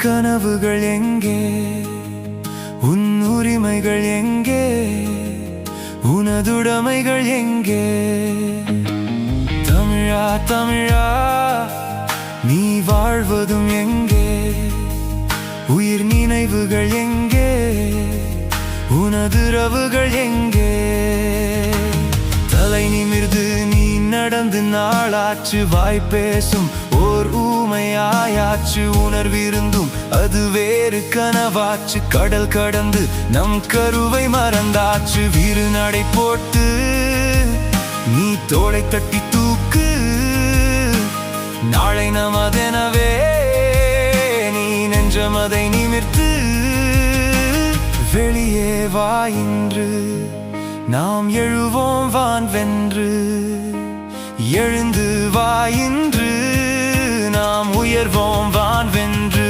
கனவுகள் எங்கே? உன் உரிமைகள் எங்கே? உனதுடைமைகள் எங்கே? தமிழா தமிழா, நீ வாழ்வதும் எங்கே? உயிர் நினைவுகள் எங்கே? உனதுறவுகள் எங்கே? தலை நிமிர்ந்து நீ நடந்து நாளாச்சு, வாய் பேசும் ஓர் ஊமையாயாச்சு. உணர்விருந்தும் அது வேறு கனவாச்சு. கடல் கடந்து நம் கருவை மறந்தாச்சு. வீறு நடை போட்டு நீ தோளை தட்டி தூக்கு. நாளை நமதெனவே நீ நெஞ்சமதை நிமிர்த்து. வெளியே வா இன்று, நாம் எழுவோம் வான் வென்று. எழுந்து வா இன்று, நாம் உயர்வோம் வான் வென்று.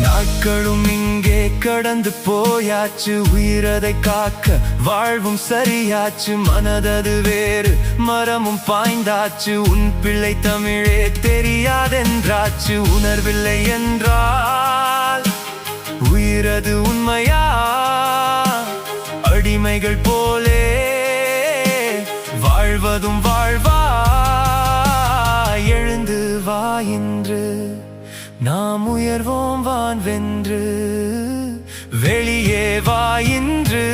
நாட்களும் இங்கே கடந்து போயாச்சு. உயிரதை காக்க வாழ்வும் சரியாச்சு. மனதது வேறு மரமும் பாய்ந்தாச்சு. உன் பிள்ளை தமிழே தெரியாதென்றாச்சு. உணர்வில்லை என்றால் உயிரது உண்மையா? அடிமைகள் போலே வாழ்வதும் வாழ்வா? எழுந்து வா இன்று, நாம் உயர்வோம் வான் வென்று. வெளியே வா இன்று,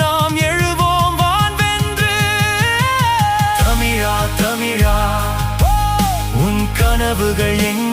நாம் எழுவோம் வான் வென்று. தமிழா தமிழா, உன் கனவுகள் எங்கே?